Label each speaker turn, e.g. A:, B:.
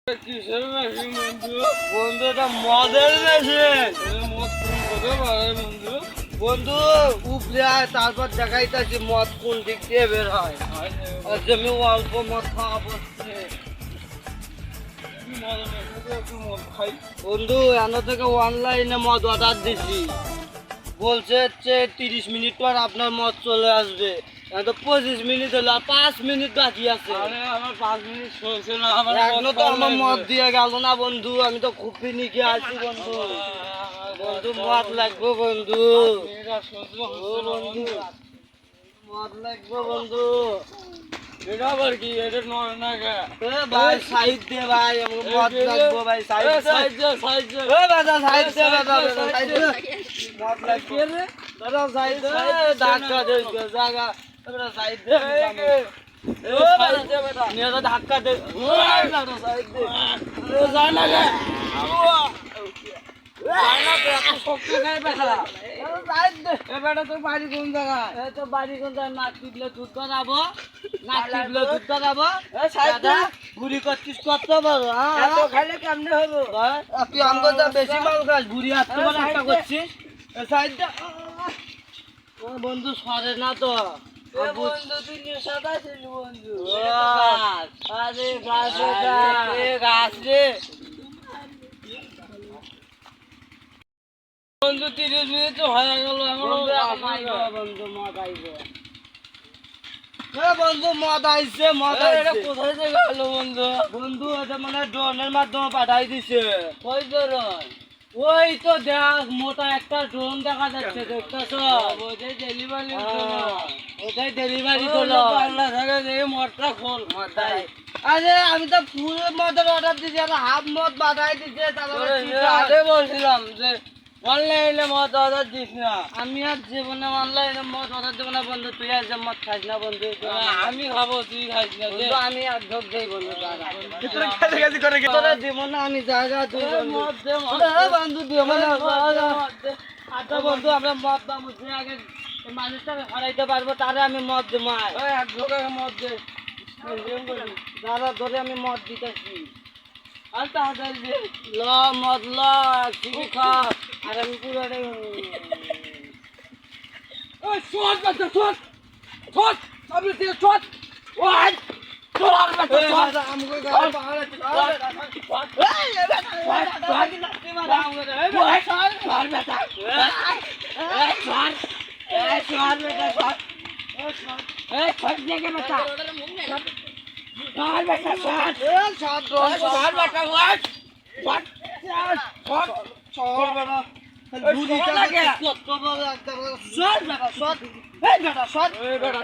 A: কিসের মেশিন বন্ধু? বন্ধু এটা মদের মেশিন। মদ কোন কোথায় বাড়ায় বন্ধু? বন্ধু উপরে আয়, তারপর দেখাইতেছি মদ কোন দিক দিয়ে বের হয়। আজ আমি অল্প মদ খাওয়া বসছে। মদ খাই বন্ধু, এখান থেকে অনলাইনে মদ অর্ডার দিছি, বলছে 30 মিনিট পর আপনার মদ চলে আসবে। তো 25 মিনিট হলো, 5 মিনিট বাকি আছে। আমার 5 মিনিট চলছে না, এখনো তো আমার মদ দিয়ে গেল না বন্ধু। আমি তো খুবই নিকে আছি বন্ধু। বন্ধু মদ লাগবে বন্ধু, মদ লাগবে বন্ধু। এটা আবার কি? এটা নয় না কে ভাই? সাইড দে ভাই, আমাকে মদ লাগবে ভাই। সাইড সাইড সাইড এ দাদা, সাইড দে দাদা, সাইড দে। মদ লাগবে রে দাদা, সাইড দে। ধাক্কা দে জায়গা, দাদা সাইড দে। এ সাইড দে বেটা, নিয়ে তো ধাক্কা দে। দাদা সাইড দে। এ যা না রে, বুড়ি করছিস কত বড়? খাইলে কেমনে হবো? তুই আমার বেশি মাল খাস, বুড়ি আসতে একটা করছিস। বন্ধু সরে না তো বন্ধু, তুই নেশাটা ছিল বন্ধু। আরে গাছ গাছ রে বন্ধু, 30 মিনিট হয়ে গেল। বন্ধু মদ আইবে, বন্ধু মদ আইছে। মদ কোথায় যে গেল বন্ধু? বন্ধু এটা মানে ড্রোনের মাধ্যমে পাঠাই দিছে। কই ড্রোন? ওই তো দেখ, মোটা একটা ড্রোন দেখা যাচ্ছে, দেখতেছ? ওটাই ডেলিভারি, ওটাই ডেলিভারি হলো। পাল্লা থাকে যে মদটা খোল মদাই। আরে আমি তো ফুল মদের অর্ডার দিছি, আর হাফ মদ পাঠাই দিছে। তাহলে বলছিলাম যে অনলাইনে মদ অর্ডার দিস না। আমি আর জীবনে অনলাইনে মদ অর্ডার দেবো না বন্ধু। তুই আর যে মদ খাইস না বন্ধু। আমি খাবো, তুই খাইস না। আমি আর ঢোক দেই বন্ধু। দিব না আমি জায়গা, তুই বন্ধু দিব না। আচ্ছা বন্ধু, আমরা মদ দাম আগে মানুষটাকে হারাইতে পারবো, তারে আমি মদ দেবো। মদ দে দাদা, ধরে আমি মদ দিতেছি। আর তাড়াতাড়ি ল মদ ল, ঠিকই খা। আর আমি পুরোটাই শট বাচ্চা, শট শট, আপনি দিয়ে শট। ওই শট বাচ্চা, শট আমাকে গাল পাহাড়ে শট। এই বেটা শট বাকি লাগতে মারা আমাকে। এই শট মার বেটা, এই শট, এই শট বেটা, শট, এই শট, এই শট দেখে বেটা, মার বেটা, শট, এই শট, শট বেটা, ওই শট, শট, শট বেটা। বুড়ি টাকে কত বড় একটা শট বেটা, শট, এই বেটা, শট, এই বেটা,